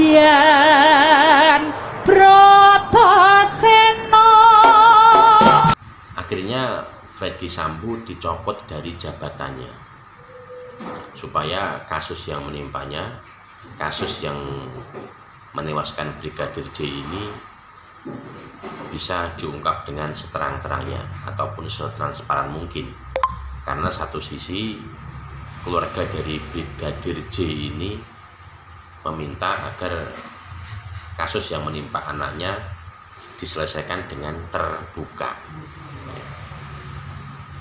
Yan Bratasena. Akhirnya Ferdy Sambo dicopot dari jabatannya supaya kasus yang menimpanya, kasus yang menewaskan Brigadir J ini bisa diungkap dengan seterang-terangnya ataupun setransparan mungkin. Karena satu sisi keluarga dari Brigadir J ini meminta agar kasus yang menimpa anaknya diselesaikan dengan terbuka.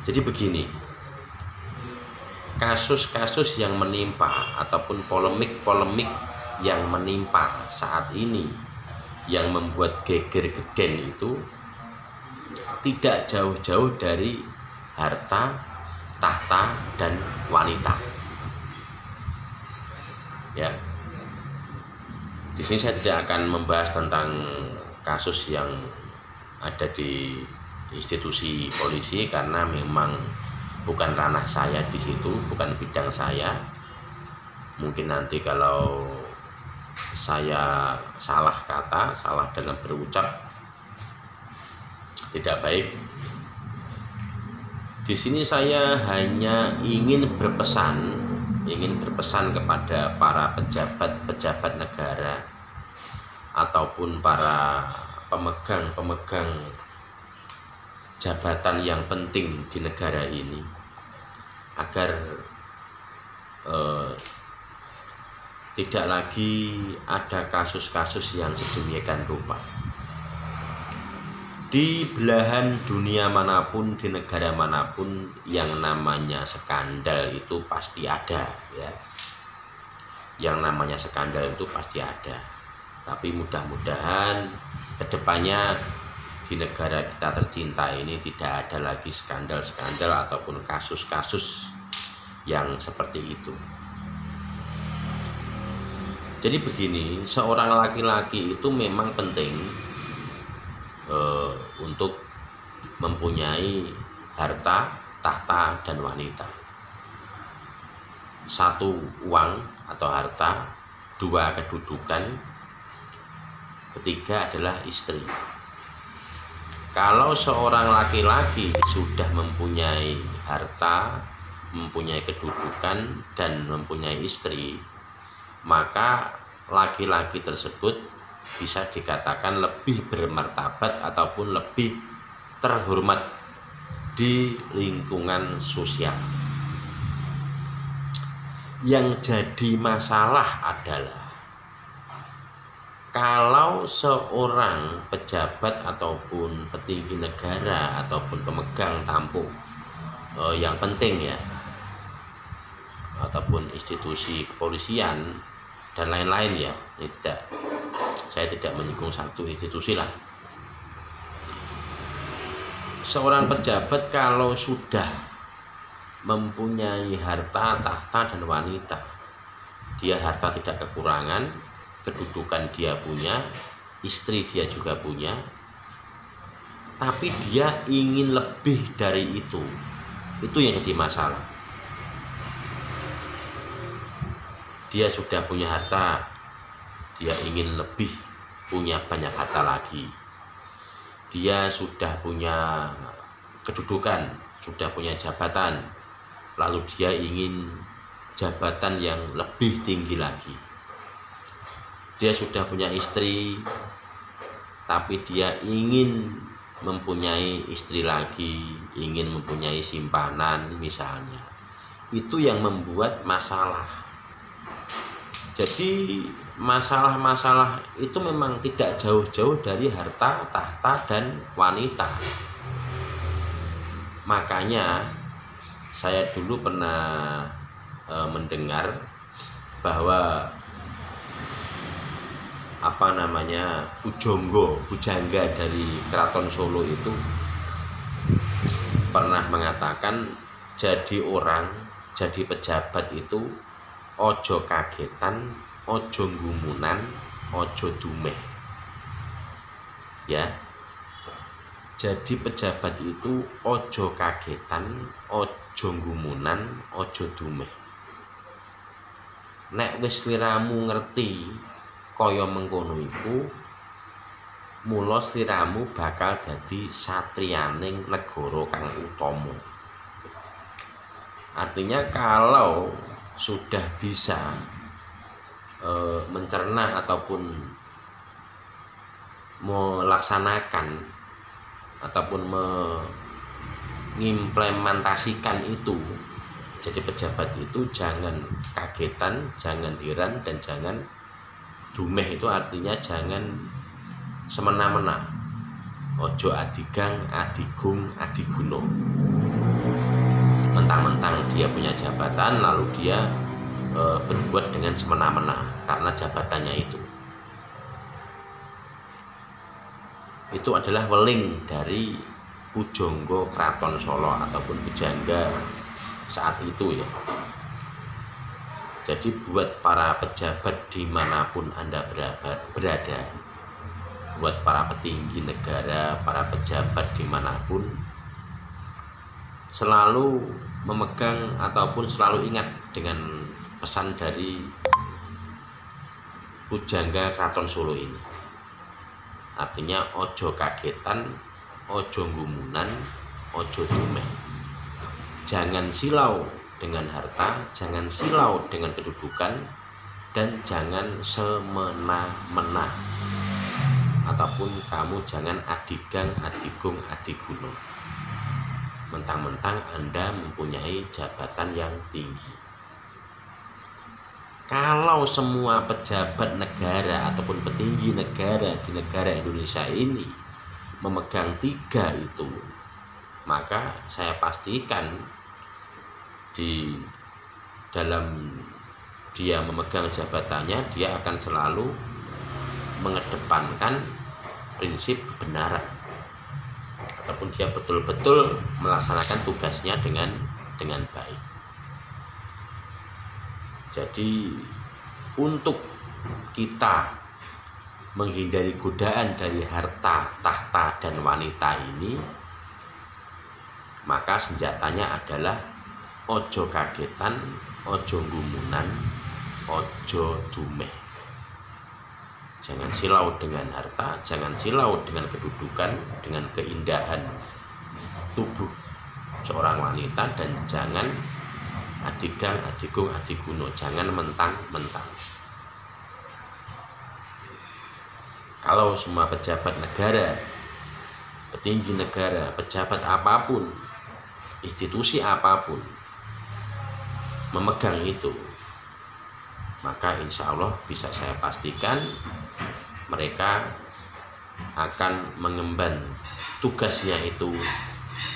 Jadi begini, kasus-kasus yang menimpa ataupun polemik-polemik yang menimpa saat ini yang membuat geger geden itu tidak jauh-jauh dari harta, tahta, dan wanita. Ya, di sini saya tidak akan membahas tentang kasus yang ada di institusi polisi karena memang bukan ranah saya di situ, bukan bidang saya. Mungkin nanti kalau saya salah kata, salah dalam berucap, tidak baik. Di sini saya hanya ingin berpesan kepada para pejabat negara ataupun para pemegang jabatan yang penting di negara ini agar tidak lagi ada kasus-kasus yang sedemikian rupa. Di belahan dunia manapun, di negara manapun, yang namanya skandal itu pasti ada, ya. Yang namanya skandal itu pasti ada. Tapi mudah-mudahan kedepannya di negara kita tercinta ini tidak ada lagi skandal-skandal ataupun kasus-kasus yang seperti itu. Jadi begini, seorang laki-laki itu memang penting untuk mempunyai harta, tahta, dan wanita. Satu, uang atau harta. Dua, kedudukan. Ketiga adalah istri. Kalau seorang laki-laki sudah mempunyai harta, mempunyai kedudukan, dan mempunyai istri, maka laki-laki tersebut bisa dikatakan lebih bermartabat ataupun lebih terhormat di lingkungan sosial. Yang jadi masalah adalah kalau seorang pejabat ataupun petinggi negara ataupun pemegang tampuk yang penting, ya, ataupun institusi kepolisian dan lain-lain, ya, ini saya tidak menyinggung satu institusi lah. Seorang pejabat kalau sudah mempunyai harta, tahta, dan wanita, dia harta tidak kekurangan, kedudukan dia punya, istri dia juga punya, tapi dia ingin lebih dari itu yang jadi masalah. Dia sudah punya harta, dia ingin lebih, punya banyak harta lagi. Dia sudah punya kedudukan, sudah punya jabatan, lalu dia ingin jabatan yang lebih tinggi lagi. Dia sudah punya istri, tapi dia ingin mempunyai istri lagi, ingin mempunyai simpanan misalnya. Itu yang membuat masalah. Jadi masalah-masalah itu memang tidak jauh-jauh dari harta, tahta, dan wanita. Makanya saya dulu pernah mendengar bahwa Bujangga dari Keraton Solo itu pernah mengatakan, jadi orang, jadi pejabat itu ojo kagetan, ojo gumunan, ojo dumeh. Ya, jadi pejabat itu ojo kagetan, ojo gumunan, ojo dumeh. Nek wis liramu ngerti kaya mengkono iku mula sliramu bakal dadi satriyaning negara kang utama. Artinya kalau sudah bisa mencerna ataupun melaksanakan ataupun mengimplementasikan itu, jadi pejabat itu jangan kagetan, jangan heran, dan jangan dumeh. Itu artinya jangan semena-mena, ojo adigang, adigung, adiguno. Mentang-mentang dia punya jabatan lalu dia berbuat dengan semena-mena karena jabatannya itu. Itu adalah weling dari pujangga Kraton Solo ataupun pujangga saat itu ya. Jadi buat para pejabat dimanapun Anda berada, buat para petinggi negara, para pejabat dimanapun, selalu memegang ataupun selalu ingat dengan pesan dari pujangga Kraton Solo ini. Artinya ojo kagetan, ojo gumunan, ojo dumeh. Jangan silau dengan harta, jangan silau dengan kedudukan, dan jangan semena-mena. Ataupun kamu jangan adigang, adigung, adiguno. Mentang-mentang Anda mempunyai jabatan yang tinggi. Kalau semua pejabat negara ataupun petinggi negara di negara Indonesia ini memegang 3 itu, maka saya pastikan di dalam dia memegang jabatannya, dia akan selalu mengedepankan prinsip kebenaran, ataupun dia betul-betul melaksanakan tugasnya dengan baik. Jadi untuk kita menghindari godaan dari harta, tahta, dan wanita ini, maka senjatanya adalah ojo kagetan, ojo gumunan, ojo dumeh. Jangan silau dengan harta, jangan silau dengan kedudukan, dengan keindahan tubuh seorang wanita, dan jangan adigang, adigung, adiguno, jangan mentang-mentang. Kalau semua pejabat negara, petinggi negara, pejabat apapun, institusi apapun memegang itu, maka insya Allah bisa saya pastikan mereka akan mengemban tugasnya itu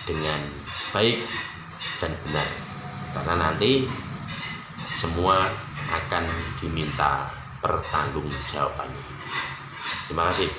dengan baik dan benar. Karena nanti semua akan diminta pertanggungjawabannya. Terima kasih.